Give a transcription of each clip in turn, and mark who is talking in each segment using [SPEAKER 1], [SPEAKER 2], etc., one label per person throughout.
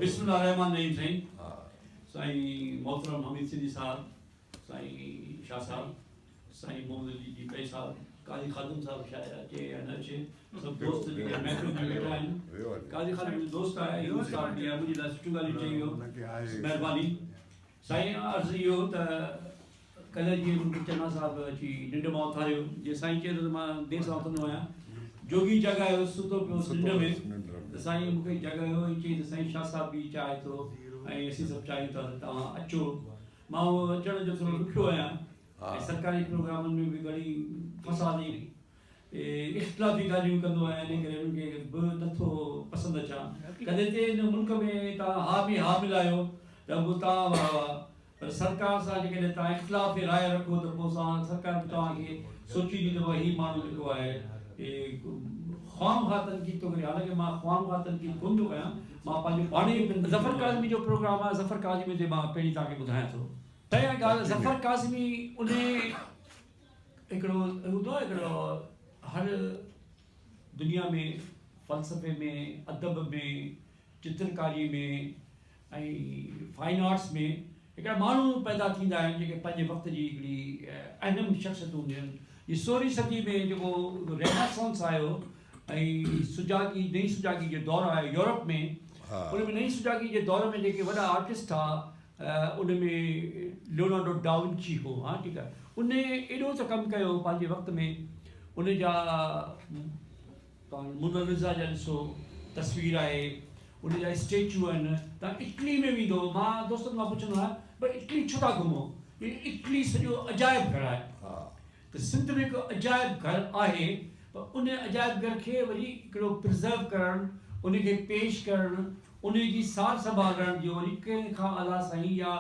[SPEAKER 1] बिस्मिल्लाहिर्रहमानिर्रहीम साईं मोहतरम हमीद सिंधी साहब, साईं शाह साहब, साईं मोहम्मद अली जी पै साहब, काजी खादिम साहब शायद अचे या न अचे, सब दोस्त जेके महफ़िल में वेठा आहिनि। काजी खादिम जो दोस्त आहे इहो साहब ॾिया मुंहिंजी लाइ सुठियूं ॻाल्हियूं चई वियो, महिरबानी। साईं अर्ज़ु इहो त कल्ह जीअं मूंखे चन्ना साहब अची निंड मां उथारियो, जीअं साईं चयो त मां देरि सां उथंदो आहियां, जोगी जॻायो सुतो पियो निंड में, त साईं मूंखे जॻायो ऐं चई त साईं शाह साहब बि चाहे थो ऐं असीं सभु चाहियूं था त तव्हां अचो। मां उहो अचण जो थोरो ॾुखियो आहियां ऐं सरकारी प्रोग्रामनि में बि घणी फसादी इख़्तिलाफ़ी ॻाल्हियूं कंदो आहियां, इन करे उन्हनि खे बि नथो पसंदि अचां। कॾहिं हिते हिन मुल्क में तव्हां हा बि हा मिलायो त उहो तव्हां वाह वाह, पर सरकार सां जेकॾहिं तव्हां इख़्तिलाफ़ राय रखो त पोइ सरकार बि तव्हांखे सोची ॾींदी त हीउ माण्हू जेको आहे ख़्वामख़्वाह तनक़ीद थो करे। हालांकि मां ख़्वामख़्वाह तनक़ीद कोन थो कयां, मां पंहिंजो पाण ई ज़फ़र काज़मी जो प्रोग्राम आहे, ज़फ़र काज़मी ते मां पहिरीं तव्हांखे ॿुधायां थो। तंहिं ॻाल्हि ज़फ़र काज़मी उन हिकिड़ो हूंदो आहे, हिकिड़ो हर दुनिया में फ़लसफ़े में, अदब में, चित्रकारी में ऐं फाइन आर्ट्स में हिकिड़ा माण्हू पैदा थींदा आहिनि जेके पंहिंजे वक़्त जी हिकिड़ी अहम शख़्सियतूं हूंदियूं आहिनि। इहा 16वीं सदी में जेको रेनेसांस आयो ऐं सुजागी नई सुजागी जो दौरु आयो यूरोप में, उन में नई सुजागी जे दौर में जेके वॾा आर्टिस्ट हुआ उन में लियोनार्डो डा विंची हो। हा ठीकु आहे, उन एॾो त कमु कयो पंहिंजे वक़्त में, उन जा मोनालिसा जा ॾिसो तस्वीर आहे, उन जा स्टेचू आहिनि। तव्हां इटली में वेंदो, मां दोस्तनि मां पुछंदो आहियां भई इटली छो था घुमो, इटली सॼो अजाइब घर आहे। त सिंध में हिकु अजाइब घर आहे, पर उन अजाइब घर खे वरी हिकिड़ो प्रिज़र्व करणु, उनखे पेश करणु, उनजी सार संभालण जो वरी कंहिं खां अला साईं या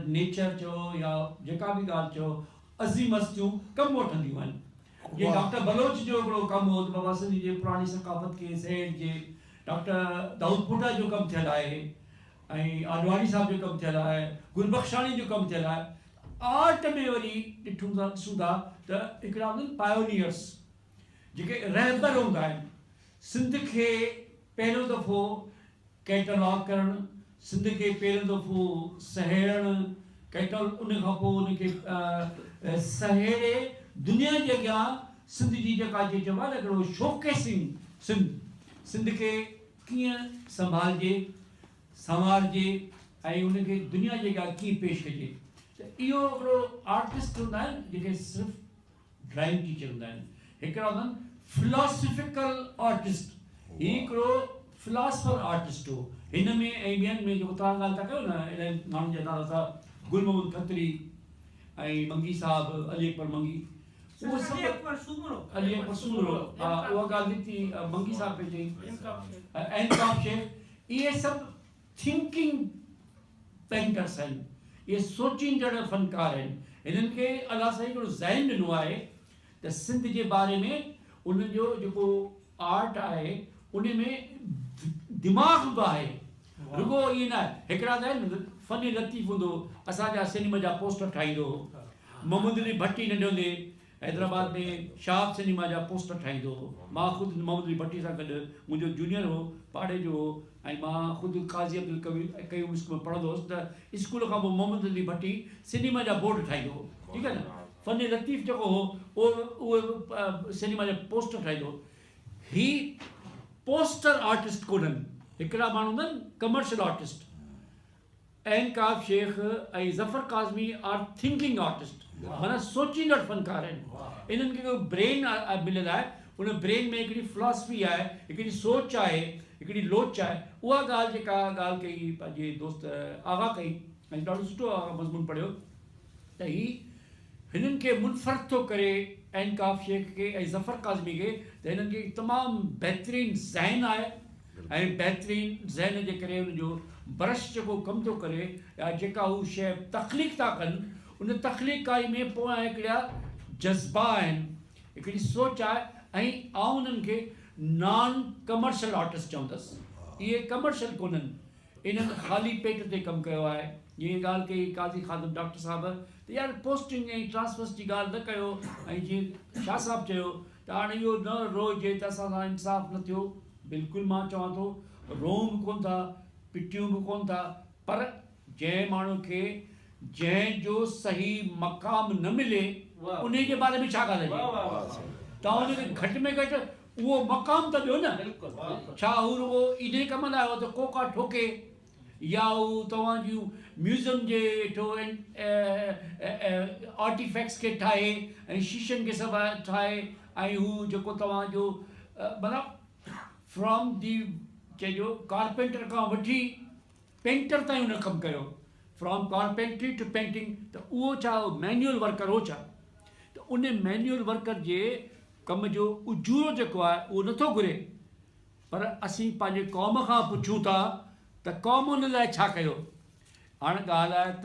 [SPEAKER 1] नेचर चओ या जेका बि ॻाल्हि चओ, अज़ीम हस्तियूं कमु वठंदियूं आहिनि। जीअं डॉक्टर बलोच जो हिकिड़ो कमु हो त बाबा सिंधी जे पुराणी सकाफ़त खे सहेड़ जे, डॉक्टर दाऊद पुटा जो कमु थियलु आहे ऐं आडवाणी साहब जो कमु थियलु आहे, गुलबख्शाणी जो कमु थियलु आहे। आर्ट में वरी ॾिसूं था त हिकिड़ा हूंदा आहिनि पायोनियर्स जेके रहबर हूंदा आहिनि, सिंध खे पहिरियों दफ़ो कैटलॉग करणु, सिंध खे पहिरियों दफ़ो सहेड़णु, उन खां पोइ उनखे सहेड़े दुनिया जे अॻियां सिंध जी जेका चइबो आहे न हिकिड़ो शोकेसिंग सिंध खे कीअं संभालिजे संवारजे ऐं उनखे दुनिया जे अॻियां कीअं पेश कजे। त इहो हिकिड़ो आर्टिस्ट हूंदा आहिनि जेके सिर्फ़ु ड्राइंग टीचर हूंदा आहिनि, हिकिड़ा हूंदा आहिनि फिलोसफिकल आर्टिस्ट, हीउ हिकिड़ो फिलासफर आर्टिस्ट हो। हिन में ऐं ॿियनि में जेको तव्हां ॻाल्हि था कयो न, इलाही माण्हुनि जा नाला था, गुल मोहम्मद खत्री ऐं मंगी साहब, अली अकबर मंगी, उहो सभु अली अकबर सूमरो, हा उहा ॻाल्हि निकिती मंगी साहब पे चई, एनकाम शेख, इहे सभु थिंकिंग पेंटर्स आहिनि, इहे सोचींदड़ फ़नकार आहिनि। हिननि खे अलाह साईं हिकिड़ो ज़हन ॾिनो आहे त सिंध जे बारे में उनजो जेको आर्ट आहे उन में दिमाग़ बि आहे, रुगो इहे न आहे। हिकिड़ा त आहिनि फ़नी लतीफ़ हूंदो, असांजा सिनेमा जा पोस्टर ठाहींदो, मोहम्मद अली भट्टी नंढे हूंदे हैदराबाद में शाह सिनेमा जा पोस्टर ठाहींदो। मां ख़ुदि मोहम्मद अली भट्टी सां गॾु, मुंहिंजो जूनियर हो, पाड़े जो हो, ऐं मां ख़ुदि काज़ी अब्दुल कयूम स्कूल में पढ़ंदो हुउसि, त स्कूल खां पोइ मोहम्मद अली भट्टी सिनेमा जा बोर्ड ठाहींदो हो, ठीकु आहे न। फ़नी लतीफ़ जेको हो उहो सिनेमा जा पोस्टर ठाहींदो। ही पोस्टर आर्टिस्ट कोन्हनि, हिकिड़ा माण्हू हूंदा आहिनि कमर्शियल आर्टिस्ट। एनकाब शेख ऐं Zafar Kazmi are thinking artist, माना सोचींदड़ फ़नकार आहिनि। इन्हनि खे ब्रेन मिलियल आहे, उन ब्रेन में हिकिड़ी फिलॉसफी आहे, हिकिड़ी सोच आहे, हिकिड़ी लोच आहे। उहा ॻाल्हि जेका ॻाल्हि कई पंहिंजे दोस्त आगा कई ऐं ॾाढो सुठो मज़मून पढ़ियो त हिननि खे मुनफ़रद थो करे एनकाब शेख खे ऐं ज़फ़र काज़मी खे, त हिननि खे तमामु बहितरीनु ज़हन आहे ऐं बहितरीनु ज़हन जे करे हुनजो ब्रश जेको कमु थो करे या जेका हू शइ तख़लीक़ था कनि, उन तख़लीक़ाई में पोयां हिकिड़ा जज़्बा आहिनि, हिकिड़ी सोच आहे। ऐं आउं उन्हनि खे नॉन कमर्शियल आर्टिस्ट चवंदसि, इहे कमर्शियल कोन्हनि, इन्हनि ख़ाली पेट ते कमु कयो आहे। जीअं ॻाल्हि कई काज़ी खादिम डॉक्टर साहब, त यार पोस्टिंग ऐं ट्रांसफर्स जी ॻाल्हि न कयो, ऐं जीअं शाह साहब चयो त हाणे इहो न रोजे त असां सां इंसाफ़ न थियो, बिल्कुलु मां चवां थो रोम कोन था, पिटियूं बि कोन था, पर जंहिं माण्हू खे जंहिंजो सही मक़ाम न मिले उन जे बारे में छा ॻाल्हाइजे? तव्हां हुनखे घटि में घटि उहो मक़ाम त ॾियो न। छा हू रुॻो इन कम लाइ हो त कोका ठोके, या हू तव्हां जूं म्यूज़ियम जे हेठो आर्टिफैक्ट्स खे ठाहे ऐं शीशनि खे सभु ठाहे, ऐं हू जेको तव्हांजो मतिलबु फ्रॉम दी चइजो कारपेंटर खां वठी पेंटर ताईं हुन कमु कयो, फ्रॉम कारपेंट्री टू पेंटिंग। त उहो छा मैन्युअल वर्कर हो छा? त उन मैन्युअल वर्कर जे कम जो उजूरो जेको आहे उहो नथो घुरे, पर असीं पंहिंजे क़ौम खां पुछूं था त क़ौम उन लाइ छा कयो। हाणे ॻाल्हि आहे त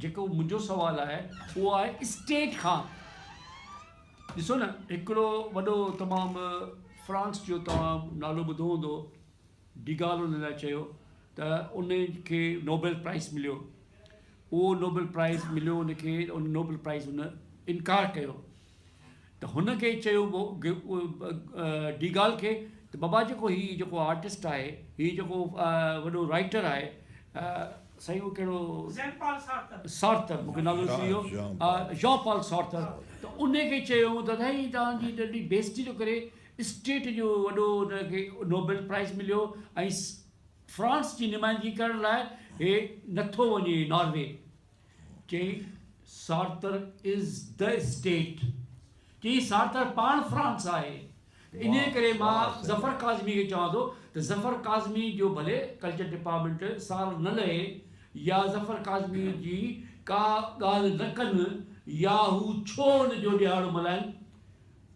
[SPEAKER 1] जेको मुंहिंजो सुवालु आहे उहो आहे स्टेट खां। ॾिसो न, हिकिड़ो वॾो तमामु फ्रांस जो तव्हां नालो ॿुधो हूंदो, डिगाल उन लाइ चयो त उन खे नोबेल प्राइज़ मिलियो। उहो नोबेल प्राइज़ मिलियो उनखे, उन नोबेल प्राइज़ हुन इनकार कयो। त हुनखे चयो डिगाल खे त बाबा जेको हीउ जेको आर्टिस्ट आहे, हीउ जेको वॾो राइटर आहे, सही उहो कहिड़ो सार्थर, मूंखे नालो इहो जॉन पॉल सार्थर। त उनखे चयो त साईं तव्हांजी ॾाढी बेइज़ती थो करे, स्टेट जो वॾो उनखे नोबेल प्राइज़ मिलियो ऐं फ्रांस जी नुमाइंदगी करण लाइ हे नथो वञे नॉर्वे। चई सार्थर इज़ द स्टेट, चई सार्थर पाण फ्रांस आहे। इन करे मां ज़फ़र काज़मी खे चवां थो त ज़फ़र काज़मी जो भले कल्चर डिपार्टमेंट साल न लहे, या ज़फ़र काज़मी जी का ॻाल्हि न कनि, या हू छो हुनजो ॾियारो मल्हाइनि,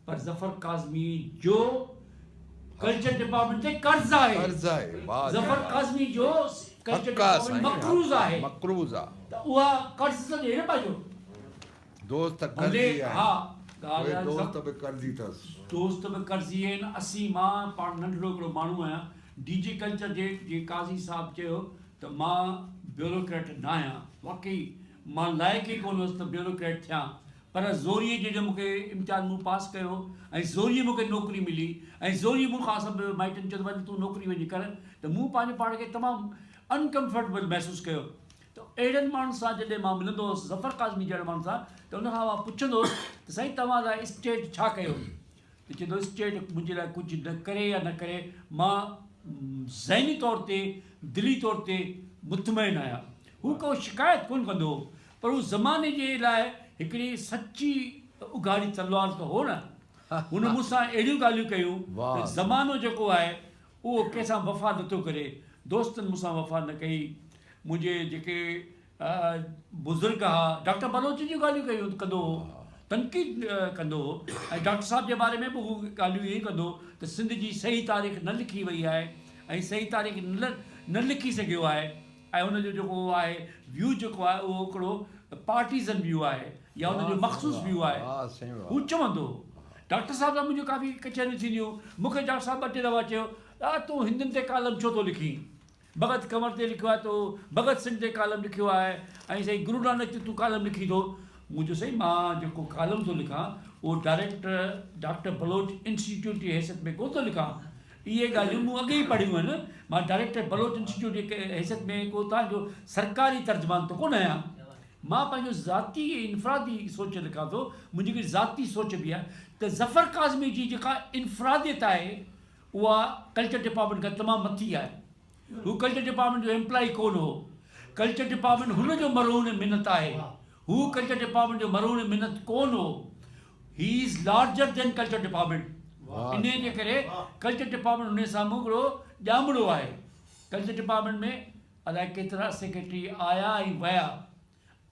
[SPEAKER 1] पर ज़फ़र काज़मी जो कल्चर डिपार्टमेंट ते कर्ज़ आहे। ज़फ़र काज़मी जो कल्चर डिपार्टमेंट मक़रूज़ आहे, त उहा कर्ज़ त ॾिए न पंहिंजो
[SPEAKER 2] दोस्त।
[SPEAKER 1] हा,
[SPEAKER 2] दोस्त बि कर्ज़ी अथसि,
[SPEAKER 1] दोस्त बि कर्ज़ी आहिनि। असीं मां पाण नंढिड़ो हिकिड़ो माण्हू आहियां। डीजे कल्चर जे काज़ी साहिबु चयो त मां ब्यूरोक्रेट न आहियां, वाकई मां लाइक़ु ई कोन हुउसि त ब्यूरोक्रेट थियां, पर ज़ोरीअ जॾहिं मूंखे इम्तिहान मूं पास कयो ऐं ज़ोरीअ मूंखे नौकिरी मिली, ऐं ज़ोरीअ मूंखां सभु माइटनि चयो वञी तूं नौकिरी वञी कर, त मूं पंहिंजे पाण खे तमामु अनकम्फर्टेबल महसूसु कयो। त अहिड़नि माण्हुनि सां जॾहिं मां मिलंदो हुउसि, ज़फ़र काज़मी जहिड़े माण्हुनि सां, त उनखां मां पुछंदो हुउसि त साईं तव्हां लाइ स्टेट छा कयो? त चवंदो स्टेट मुंहिंजे लाइ कुझु न करे या न करे, मां ज़हनी तौर ते दिली तौर ते मुतमइन आहियां। हू को शिकायत कोन कंदो हो, पर हू ज़माने जे लाइ हिकिड़ी सची उघाड़ी तलवार त हो न। हुन मूंसां अहिड़ियूं ॻाल्हियूं कयूं त ज़मानो जेको आहे उहो कंहिंसां वफ़ा नथो करे। दोस्तनि मूंसां वफ़ा न कई, मुंहिंजे जेके बुज़ुर्ग हुआ, डॉक्टर बलोच जूं ॻाल्हियूं कयूं कंदो हो, तनक़ीद कंदो हो, ऐं डॉक्टर साहिब जे बारे में बि हू ॻाल्हियूं ईअं ई कंदो त सिंध जी सही तारीख़ न लिखी वई आहे, ऐं सही तारीख़ न लिखी सघियो आहे, ऐं हुनजो जेको आहे व्यू जेको आहे उहो हिकिड़ो पार्टीज़न व्यू आहे, या हुनजो मख़सूसु व्यू आहे। हू चवंदो डॉक्टर साहिब सां मुंहिंजो काफ़ी कचहरियूं थींदियूं, मूंखे डॉक्टर साहिबु ॿ टे दफ़ा चयो तूं हिंदुनि ते कालम छो थो लिखी, भगत कंवर ते लिखियो आहे, तो भगत सिंह ते कालम लिखियो आहे, ऐं साईं गुरु नानक ते तूं कालम लिखी थो। मुंहिंजो साईं मां जेको कालम थो लिखां उहो डायरेक्टर डॉक्टर बलोच इंस्टीट्यूट जी हैसियत में कोन थो लिखां। इहे ॻाल्हियूं मूं अॻे ई पढ़ियूं आहिनि। मां डायरेक्टर बलोच इंस्टीट्यूट जी हैसियत में को तव्हांजो सरकारी तर्जुमान त कोन आहियां। मां पंहिंजो ज़ाती इनफ़रादी सोच लिखां थो। मुंहिंजी हिकिड़ी ज़ाती सोच बि आहे त ज़फ़र काज़मी जी जेका इनफ़रादियत आहे उहा कल्चर डिपार्टमेंट खां तमामु मथी आहे। हू कल्चर डिपार्टमेंट जो एम्प्लॉई कोन हो, कल्चर डिपार्टमेंट हुनजो मरहून मिनत आहे, हू कल्चर डिपार्टमेंट जो मरहून मिनत कोन हो। He is larger than culture department. इन जे करे कल्चर डिपार्टमेंट हुन साम्हूं हिकिड़ो ॼामड़ो आहे। कल्चर डिपार्टमेंट में अलाए केतिरा सेक्रेटरी आया ऐं विया,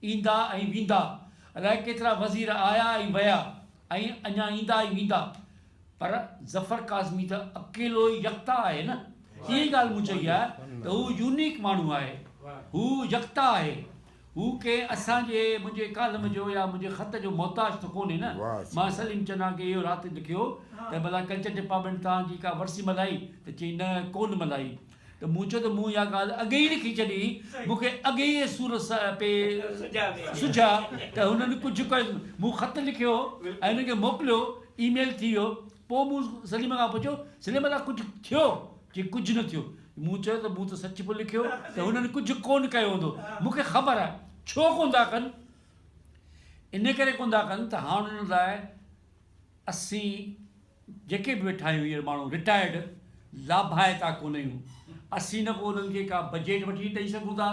[SPEAKER 1] ईंदा ऐं वेंदा, अलाए केतिरा वज़ीर आया ऐं विया, ऐं अञा ईंदा ऐं वेंदा, पर ज़फ़र काज़मी त अकेलो ई यकता आहे न। इहा ॻाल्हि मूं चई आहे त हू यूनिक माण्हू आहे, हू यकता आहे, हू के असांजे मुंहिंजे कालम जो या मुंहिंजे ख़त जो मोहताज त कोन्हे न। मां सलीम चना खे इहो राति लिखियो त भला कल्चर डिपार्टमेंट तव्हांजी का वरसी मल्हाई, त चई न कोन मल्हाई। त मूं चयो त मूं इहा ॻाल्हि अॻे ई लिखी छॾी, मूंखे अॻे ई सूर पे सुझा त हुननि कुझु कयो। मूं ख़त लिखियो ऐं हुनखे मोकिलियो, ईमेल थी वियो। पोइ मूं सलीम खां पुछियो, सलीम लाइ कुझु थियो? चई कुझु न थियो। मूं चयो त मूं त सच पियो लिखियो त हुननि कुझु कोन कयो हूंदो मूंखे ख़बर आहे छो कोन था कनि इन करे कोन था कनि त हाणे हुन लाइ असीं जेके बि वेठा आहियूं इहे माण्हू रिटायर्ड लाभायता कोन आहियूं असीं न को उन्हनि खे का बजेट वठी ॾेई सघूं था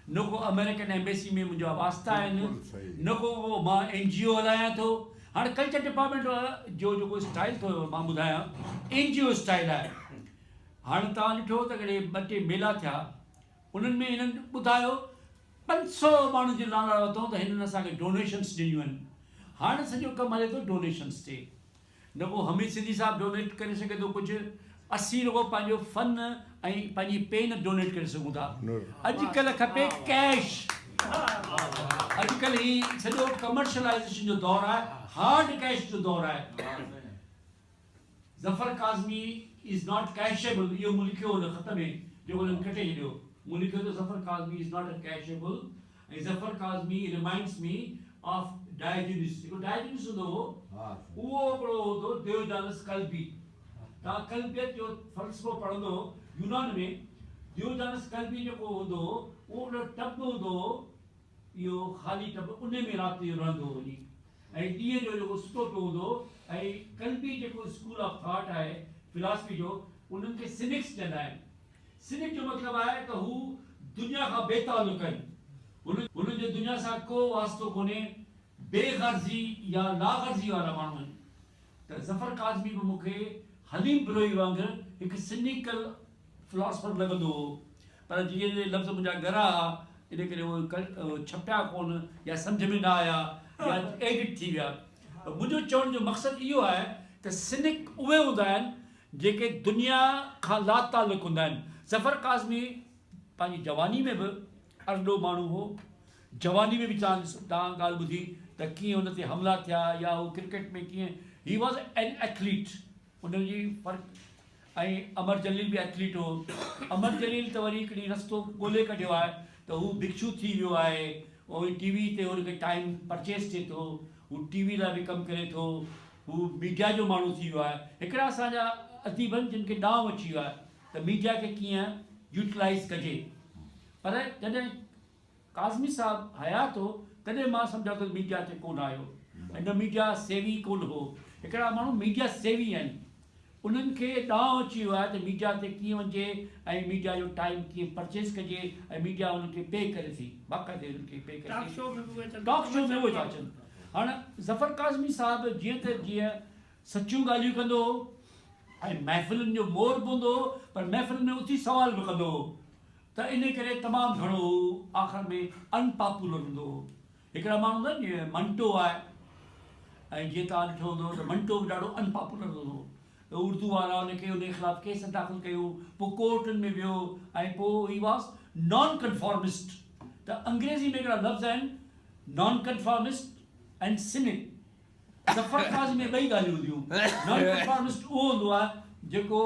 [SPEAKER 1] न को अमेरिकन एम्बेसी में मुंहिंजा वास्ता आहिनि न को मां NGO हलायां थो हाणे कल्चर डिपार्टमेंट जो जेको स्टाइल थो मां ॿुधायां NGO स्टाइल आहे हाणे तव्हां ॾिठो त कॾहिं ॿ टे मेला थिया उन्हनि में हिननि ॿुधायो 500 माण्हुनि जे नाला वरितो त हिननि असांखे डोनेशन्स ॾिनियूं आहिनि हाणे सॼो कमु हले थो डोनेशन्स ते न को हमीद सिंधी साहिबु डोनेट करे सघे थो कुझु असीं रुगो पंहिंजो फन ऐं पंहिंजी पेन डोनेट करे सघूं था अॼुकल्ह खपे कैश अॼुकल्ह ही सॼो कमर्शलाइज़ेशन जो दौरु आहे हार्ड कैश जो दौरु आहे ज़फ़र काज़मी इज़ नॉट कैशेबल इहो मूं लिखियो हुन ख़त में जेको हुननि कटे छॾियो मूं लिखियो त Zafar Kazmi is not a cashable ऐं Zafar Kazmi reminds me of Diogenes जेको डायोजनिस हूंदो हो उहो हिकिड़ो हूंदो दियोजानस कल्बी तव्हां कल्बियत जो फ़लसफ़ो पढ़ंदो यूनान में दियोजानस कल्बी जेको हूंदो उहो हिकिड़ो टब हूंदो इहो ख़ाली टब उन में राति जो रहंदो वञी ऐं ॾींहं जो जेको सुतो पियो हूंदो ऐं कल्बी जेको स्कूल ऑफ थॉट आहे फिलासफी जो उन्हनि खे सिनिक्स चवंदा आहिनि सिनिक जो मतिलबु आहे त हू दुनिया खां बेतालुक आहिनि हुननि जो दुनिया सां को वास्तो कोन्हे बेग़र्ज़ी या लाग़र्ज़ी वारा माण्हू आहिनि त ज़फ़र काज़मी बि मूंखे हलीम बिरोई वांगुरु हिकु सिनिकल फिलासफर लॻंदो हो पर जीअं लफ़्ज़ मुंहिंजा ॻरा इन करे उहे छपिया कोन या सम्झ में न आया या एडिट थी विया मुंहिंजो चवण जो मक़सदु इहो आहे त सिनिक उहे हूंदा आहिनि जेके दुनिया खां लातालुक हूंदा आहिनि ज़फ़र काज़मी पंहिंजी जवानी में बि अरडो माण्हू हो जवानी में बि तव्हां ॻाल्हि ॿुधी त कीअं हुन ते हमला थिया या हू क्रिकेट में कीअं ही वॉज़ एन एथलीट उनजी फ़र्क़ु ऐं अमर जलील बि एथलीट हो अमर जलील त वरी हिकिड़ी रस्तो ॻोल्हे कढियो आहे त हू भिक्षु थी वियो आहे उहो TV ते हुनखे टाइम परचेस थिए थो हू TV लाइ बि कमु करे थो हू मीडिया जो माण्हू थी वियो आहे हिकिड़ा असांजा अदीबनि जिन खे ॾांहुं अची वियो आहे त मीडिया खे कीअं यूटिलाइज़ कजे पर जॾहिं काज़मी साहिबु हयात हो तॾहिं मां सम्झां थो मीडिया ते कोन आयो ऐं न मीडिया सेवी कोन हो हिकिड़ा माण्हू मीडिया सेवी आहिनि उन्हनि खे ॾांहुं अची वियो आहे त मीडिया ते कीअं वञे ऐं मीडिया जो टाइम कीअं परचेस कजे ऐं मीडिया उन्हनि खे पे करे थी बाक़ाइदे उन्हनि खे पे करे टॉक शो में उहे था अचनि हाणे ज़फ़र काज़मी साहिबु जीअं सचियूं ॻाल्हियूं कंदो हो ऐं महफ़िलुनि जो मोर बि हूंदो हो पर महफ़िल में उथी सुवाल बि कंदो हो त इन करे तमामु घणो आख़िर में अनपॉपुलर हूंदो हो हिकिड़ा माण्हू हूंदा आहिनि जीअं मंटो आहे ऐं जीअं तव्हां ॾिठो हूंदो त मंटो बि ॾाढो अनपॉपुलर हूंदो त उर्दू वारा उनखे उन ख़िलाफ़ु केस दाख़िल कयूं पोइ कोर्टुनि में वियो ऐं पोइ ही वॉस नॉन कंफॉर्मिस्ट त अंग्रेज़ी में हिकिड़ा लफ़्ज़ आहिनि non conformist and cynic Zafar Kazmi में ॿई ॻाल्हियूं हूंदियूं नॉन कंफॉर्मिस्ट उहो हूंदो आहे जेको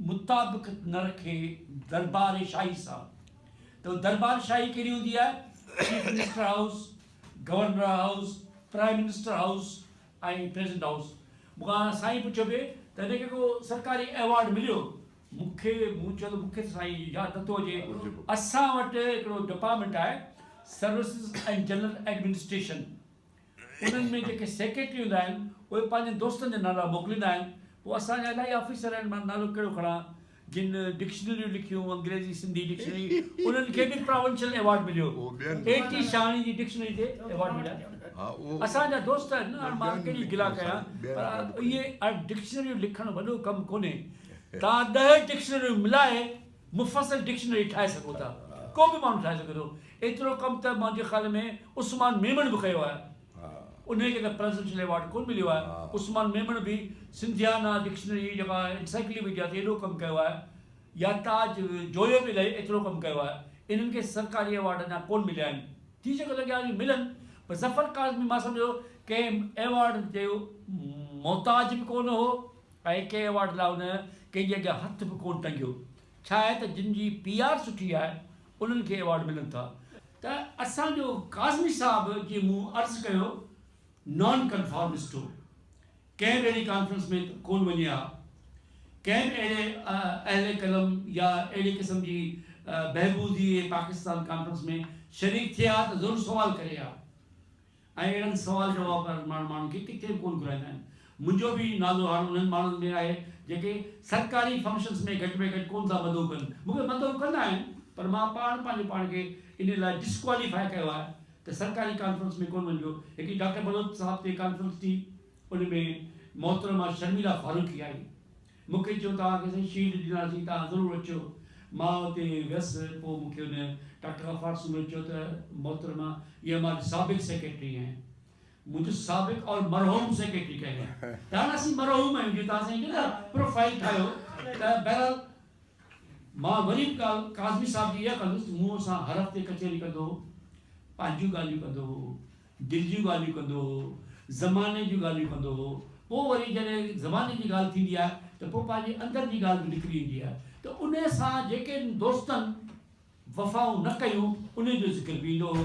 [SPEAKER 1] मुताबिक़ न रखे दरबार शाही सां त दरबार शाही कहिड़ी हूंदी आहे chief minister house governor house prime minister house ऐं प्रेसिडेंट हाउस मूंखां साईं पुछियो पिए त हिनखे को सरकारी अवॉर्ड मिलियो मूं चयो त मूंखे साईं यादि नथो अचे असां वटि हिकिड़ो डिपार्टमेंट आहे सर्विसिस एंड जनरल एडमिनिस्ट्रेशन उन्हनि में जेके सेक्रेटरी हूंदा आहिनि उहे पंहिंजे दोस्तनि जा नाला मोकिलींदा आहिनि पोइ असांजा इलाही ऑफिसर आहिनि मां नालो कहिड़ो खणा जिन डिक्शनरियूं लिखियूं अंग्रेज़ी सिंधी डिक्शनरी उन्हनि खे बि प्रोविंशियल अवॉर्ड मिलियो एटी शाहणी जी डिक्शनरी ते अवॉर्ड मिलिया असांजा दोस्त आहिनि न मां कहिड़ी गिला कयां पर इहे डिक्शनरियूं लिखणु वॾो कमु कोन्हे तव्हां 10 डिक्शनरियूं मिलाए मुफ़सल डिक्शनरी ठाहे सघो था को बि माण्हू ठाहे सघे थो एतिरो कमु त मुंहिंजे ख़्याल में उस्मान मेमन बि कयो आहे उनखे त प्रेसिडेंशियल अवॉर्ड कोन मिलियो आहे उस्मान मेमन बि सिंधियाना डिक्शनरी जेका एनसाइक्लोपीडिया ते एॾो कमु कयो आहे या ताज जोयो बि इलाही एतिरो कमु कयो आहे इन्हनि खे सरकारी अवॉर्ड अञा कोन मिलिया आहिनि थी सघे थो की मिलनि पर ज़फ़र काज़मी मां सम्झो कंहिं अवॉर्ड जो मोहताज बि कोन हो ऐं कंहिं अवॉर्ड लाइ हुन कंहिंजे अॻियां हथ बि कोन टंगियो छा आहे त जिन जी PR सुठी आहे उन्हनि खे अवॉर्ड मिलनि था त असांजो काज़मी साहिबु जीअं मूं अर्ज़ु कयो नॉन कंफॉर्मिस्ट हो कंहिं बि अहिड़ी कॉन्फ्रेंस में कोन वञे हा कंहिं बि अहिड़े अहले कलम या अहिड़ी क़िस्म जी बहबूदी पाकिस्तान कॉन्फ्रेंस में शरीक थिया त ज़रूरु सुवाल करे हा ऐं अहिड़नि सुवाल जवाब माण्हुनि खे किथे बि कोन घुराईंदा आहिनि। मुंहिंजो बि नालो हाणे उन्हनि माण्हुनि में आहे जेके सरकारी फंक्शन्स में घटि में घटि कोन था मदो कनि। मूंखे मदो कंदा आहिनि पर मां पंहिंजे पाण खे इन लाइ डिस्क्वालीफाई कयो आहे त सरकारी कॉन्फ्रेंस में कोन वञिजो। हिकिड़ी डॉक्टर बलोच साहब ते कॉन्फ्रेंस थी, उन में मोहतरमा शर्मिला फारूकी आई, मूंखे चयो तव्हांखे साईं शील्ड ॾींदासीं, तव्हां ज़रूरु अचो। मां हुते वियुसि, पोइ मूंखे हुन डॉक्टर गफ़ार सूमर चयो त मोहतरमा इहा मां साबिक़ सेक्रेटरी आहियां। मुंहिंजो साबिक़ और मरहूम सेक्रेटरी कया त हाणे असीं मरहूम आहियूं, जीअं तव्हां साईं न प्रोफाइल ठाहियो त बहरहाल मां वरी बि ॻाल्हि काज़मी साहिब जी इहा कंदुसि, मूं सां हर हफ़्ते कचहरी कंदो, पंहिंजूं ॻाल्हियूं कंदो, दिलि जूं ॻाल्हियूं कंदो, ज़माने जूं ॻाल्हियूं कंदो। पोइ वरी जॾहिं ज़माने जी ॻाल्हि थींदी आहे त पोइ पंहिंजे अंदरि जी ॻाल्हि बि निकिरी ईंदी आहे। त उन सां जेके दोस्तनि वफ़ाऊं न कयूं उन जो ज़िक्र बि ईंदो हो,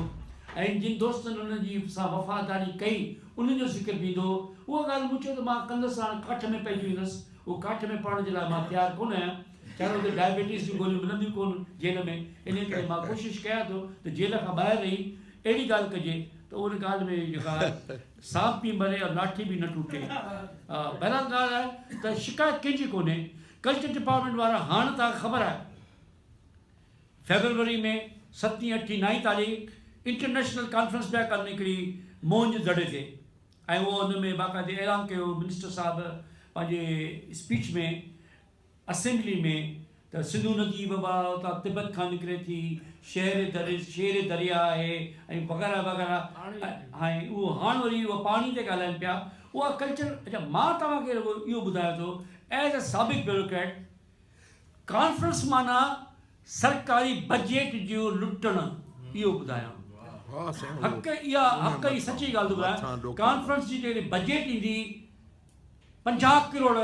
[SPEAKER 1] ऐं जिन दोस्तनि उन जी सां वफ़ादारी कई उन जो ज़िक्र बि ईंदो हो। उहा ॻाल्हि मूं चयो त मां कंदुसि, हाणे काठ में पइजी वेंदुसि। उहो काठ में पढ़ण जे लाइ मां तयारु कोन आहियां, छाकाणि हुते डायबिटीज़ जूं गोलियूं मिलंदियूं कोन जेल में। इन करे मां कोशिशि कयां थो त जेल खां ॿाहिरि रही अहिड़ी ॻाल्हि कजे त उन ॻाल्हि में जेका सांप बि मरे और लाठी बि न टूटे। बहरहाल ॻाल्हि आहे त शिकायत कंहिंजी कोन्हे। कल्चर डिपार्टमेंट वारा हाणे तव्हांखे ख़बर आहे फेब्रुवरी में 7, 8, 9 तारीख़ इंटरनेशनल कॉन्फ्रेंस पिया कनि हिकिड़ी मोहन जे दड़े ते, ऐं उहो हुन में बाक़ाइदे ऐलान कयो मिनिस्टर साहिबु पंहिंजे स्पीच में असेंबली में त सिंधु नदी बाबा उतां तिब्बत खां निकिरे थी, शेर दरिया आहे ऐं वग़ैरह वग़ैरह। ऐं उहो हाणे वरी उहो पाणी ते ॻाल्हाइनि पिया। उहा कल्चर, अच्छा मां तव्हांखे इहो ॿुधायां थो एज़ अ साबिक़ ब्यूरोक्रेट, कॉन्फ्रेंस माना सरकारी बजट जो लुटणु, इहो ॿुधायां हक़, इहा हक़ जी सची ॻाल्हि थो ॿुधायां। कॉन्फ्रेंस जी जॾहिं बजट ईंदी 50 करोड़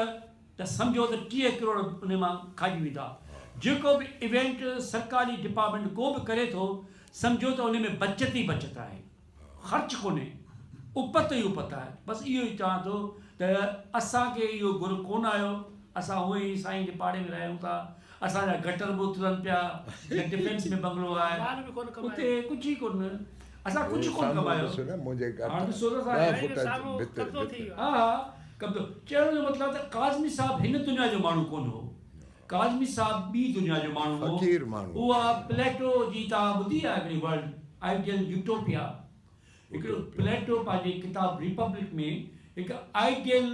[SPEAKER 1] त सम्झो त 30 करोड़ उन मां खाई वेंदा। जेको बि इवेंट सरकारी डिपार्टमेंट को बि करे थो सम्झो त उन में बचत ई बचत आहे, ख़र्च कोन्हे, उपत ई उपत आहे। बसि इहो ई चवां थो त असांखे इहो गुरु कोन आयो, असां उहे ई साईं जे पाड़े में रहियूं था, असांजा गटर बि उथरनि पिया, डिफेंस में बंगलो आहे, उते कुझु ई कोन, असां कुझु कोन कमायो। हा हा कब्ज़ो। चवण जो मतिलबु त काज़मी साहिबु हिन दुनिया जो माण्हू कोन हो, काज़मी साहिबु ॿी दुनिया जो माण्हू हो। उहा प्लेटो जी तव्हां ॿुधी आहे हिकिड़ी वर्ल्ड आइडियल यूटोपिया। हिकिड़ो प्लेटो पंहिंजी किताब रिपब्लिक में हिकु आइडियल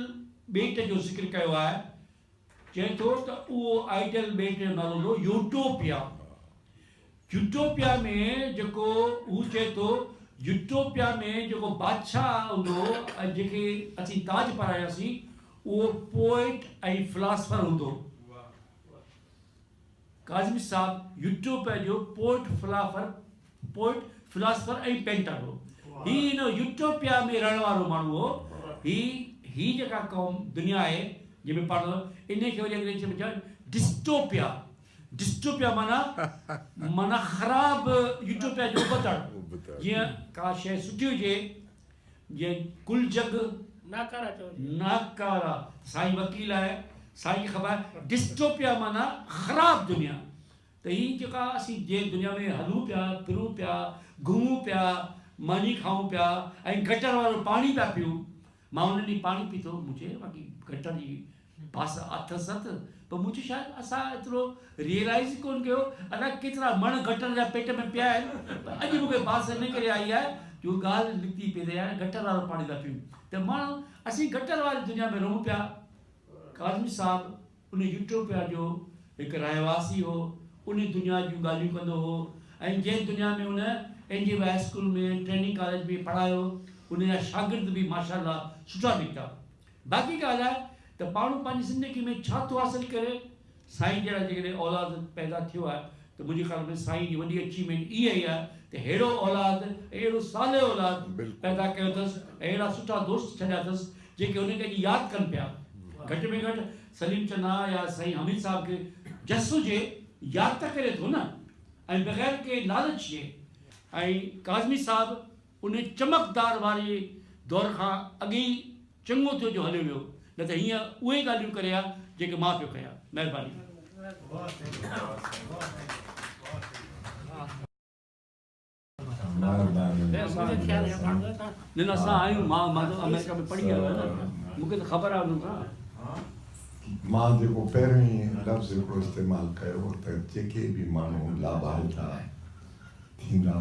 [SPEAKER 1] ॿेट जो ज़िक्र कयो आहे, चए थो त उहो आइडियल ॿेट जो नालो हो यूटोपिया। यूटोपिया में जेको हू चए थो, यूटोपिया में जेको बादशाह हूंदो, जेके असीं ताज पारायासीं, उहो पोइट ऐं फिलासफर हूंदो। काज़मी साहिबु यूटोपिया जो पोइट फिलासफर ऐं पेंटर हो। ही हिन यूटोपिया में रहण वारो माण्हू हो। ही जेका क़ौम दुनिया आहे जंहिंमें पाण इन खे वरी अंग्रेजी में चवनि डिस्टोपिया। डिस्टोपिया माना ख़राब यूटोपिया जो बदड़। जीअं का शइ सुठी हुजे, जीअं कुलजग नाकारा, साईं वकील आहे, साईं खे ख़बर आहे डिस्टोपिया माना ख़राब दुनिया। त ही जेका असीं जंहिं दुनिया में हलूं पिया, फिरूं पिया, घुमूं पिया, मानी खाऊं पिया ऐं गटर वारो पाणी पिया पियूं। मां हुन ॾींहुं पाणी पीतो, मुझे बाक़ी गटर जी बास अथसि पर मुझे शायदि असां एतिरो रियलाइज़ कोन कयो अलाए केतिरा मण गटर जा पेट में पिया आहिनि। अॼु मूंखे बास इन करे आई आहे जो ॻाल्हि निकिती पई रहे आहे गटर वारो पाणी था पियूं। त माण्हू असीं गटर वारी दुनिया में रहूं पिया। काज़मी साहिबु उन यूटोपिया जो हिकु रहवासी हो, उन दुनिया जूं ॻाल्हियूं कंदो हो। ऐं जंहिं दुनिया में उन NJB हाई स्कूल में ट्रेनिंग कॉलेज में पढ़ायो, उन जा शागिर्द बि माशाअल्लाह सुठा निकिता। बाक़ी ॻाल्हि आहे त माण्हू पंहिंजी ज़िंदगी में छा थो हासिलु करे। साईं जहिड़ा जेकॾहिं औलाद पैदा थियो आहे त मुंहिंजे ख़्याल में साईं जी वॾी अचीवमेंट इहा ई आहे त अहिड़ो औलाद, अहिड़ो साले औलाद पैदा कयो अथसि, अहिड़ा सुठा दोस्त छॾिया अथसि जेके उनखे अॼु यादि कनि पिया। घटि में घटि सलीम चंदा या साईं हमीद साहिब खे जस हुजे यादि त करे थो न, ऐं बग़ैर के लालच जे। ऐं काज़मी साहिबु उन चमकदार वारे दौर खां अॻे ई चङो थियो जो हलियो वियो। न त हीअं उहे ॻाल्हियूं करे हा जेके माउ पीउ कया। महिरबानी। न असां आहियूं, मां त अमेरिका में पढ़ी आयो आहियां न, मूंखे त ख़बर आहे हुन सां।
[SPEAKER 3] मां जेको पहिरियों ई लफ़्ज़ हिकिड़ो इस्तेमालु कयो त जेके बि माण्हू लाभांता थींदा,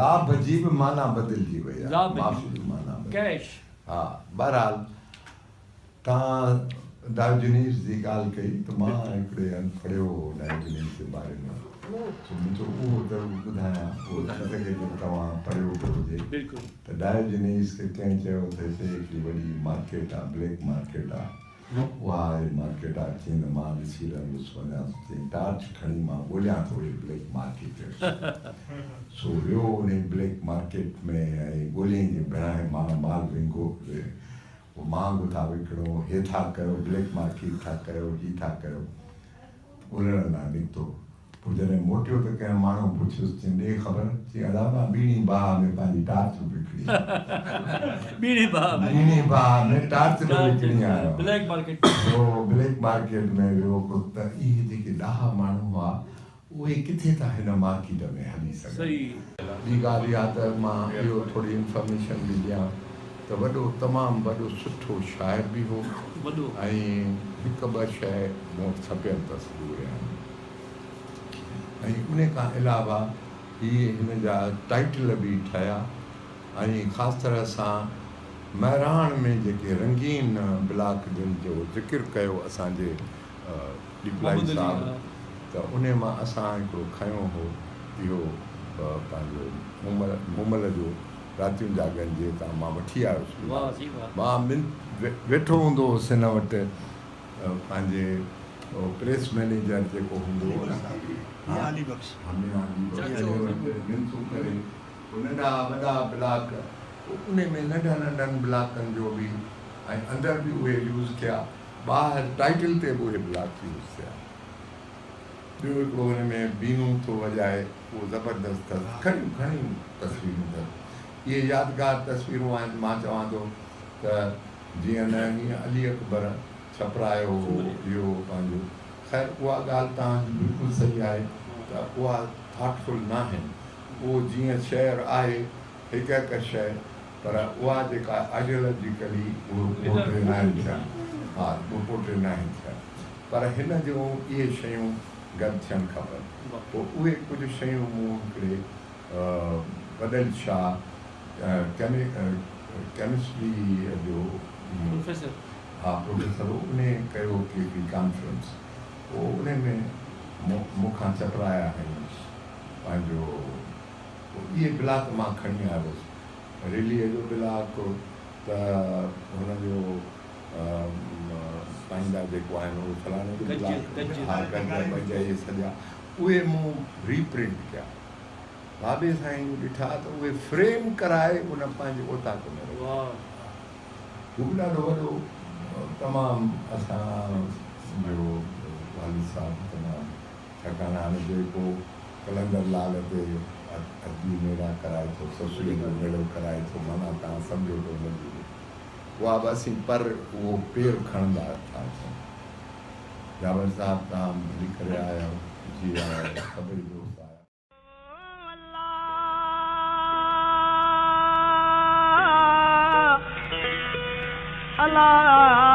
[SPEAKER 3] लाभ जी बि माना बदिलजी वई आहे, माफ़ी जी माना
[SPEAKER 1] कैश।
[SPEAKER 3] हा, बहरहाल तव्हां डायोजनीस जी ॻाल्हि कई त मां हिकिड़े हंधि पढ़ियो हो डायोजनीस जे बारे में, मुंहिंजो उहो ज़रूरु ॿुधायां, उहो थी सघे थो तव्हां पढ़ियो बि हुजे। त डायोजनीस खे कंहिं चयो त हिते हिकिड़ी वॾी मार्केट आहे, ब्लैक मार्केट आहे, उहा मार्केट आहे। चई त मां ॾिसी रहियुसि वञा, चई टार्च खणी मां ॻोल्हियां थो इहे ब्लैक मार्केट। सो वियो उन ब्लैक मार्केट में ऐं ॻोल्हियईं जे घणा माल विंगो, पोइ मां ॿुधा विकिणो, हे था कयो, ब्लैक मार्केट था कयो, ही था कयो, ॻोल्हण लाइ निकितो। पोइ जॾहिं मोटियो त कंहिं माण्हू पुछियुसि, चई ॾे ख़बर, चई अदा मां ॿीणी बाह में पंहिंजी टार्च विकिणी, ॿीणी बाह में टार्च विकिणी आयो।
[SPEAKER 1] ब्लैक मार्केट,
[SPEAKER 3] ब्लैक मार्केट में वियो त इहे जेके ॾाह माण्हू हुआ उहे किथे था हिन मार्केट में हली सघनि। ॿी ॻाल्हि इहा त मां इहो थोरी इंफॉर्मेशन बि ॾियां त वॾो तमामु वॾो सुठो शाइर बि हो, ऐं हिकु ॿ शइ मूं वटि छपियल तस्वीर आहिनि, ऐं उन खां अलावा इहे हिन जा टाइटल बि ठहिया, ऐं ख़ासि तरह सां महिराण में जेके रंगीन ब्लॉक जिन जो ज़िक्र कयो असांजे डिपलाई साहब, त उन मां असां हिकिड़ो खयो हो इहो पंहिंजो मुमल जो रातियुनि जाॻनि जे तां मां वठी आयुसि। मां वेठो हूंदो हुउसि हिन वटि, पंहिंजे प्रेस मैनेजर जेको हूंदो हो नंढा वॾा ब्लॉक, उन में नंढा नंढनि ब्लॉकनि जो बि ऐं अंदरि बि उहे यूज़ थिया, ॿाहिरि टाइटल ते बि उहे ब्लॉक यूज़ थिया। ॿियो हिकिड़ो हुन में बीनू थो वॼाए, उहो ज़बरदस्त अथसि, घणी तस्वीरूं अथसि। इहे यादगार तस्वीरूं आहिनि। मां चवां थो त जीअं न हीअं अली अकबर छपरायो इहो पंहिंजो, ख़ैर उहा ॻाल्हि तव्हांजी बिल्कुलु सही आहे त उहा थॉटफुल न आहिनि, उहो जीअं शेयर आहे हिकु हिकु शइ, पर उहा जेका आइडियोलॉजिकली उहो पोर्ट्रे न आहिनि थिया, हा उहो पोर्ट्रे न आहिनि थिया, पर हिन जूं इहे शयूं गॾु थियणु खपनि। पोइ उहे कुझु शयूं मूं हिकिड़े बदल शाह केमिस्ट्री जो प्रोफेसर, हा प्रोफेसर, उन कयो हिकिड़ी कॉन्फ्रेंस, पोइ उन में मूंखां चपराया आहिनि पंहिंजो, इहे ब्लॉक मां खणी आयुसि, रेलीअ जो ब्लॉक, त हुनजो पाईंदा जेको आहिनि उहे फलाणे जो ब्लॉक, हा गज इहे सॼा उहे मूं रीप्रिंट कया। बाबे साईं ॾिठा त उहे फ्रेम कराए उन पंहिंजे ओताक में रखिया। हू बि ॾाढो वॾो तमामु असांजो वाली साहब तमामु, छाकाणि हाणे जेको कलंदर लाल ते अदबी मेला कराए थो, ससुरी जो मेलो कराए थो, माना तव्हां सम्झो त हुनजी उहा बि असीं पर उहो पेर खणंदा था अचूं। जावर साहब तव्हां मिली करे आया आहियो, जी आया सभई दोस्त आया।
[SPEAKER 4] Allah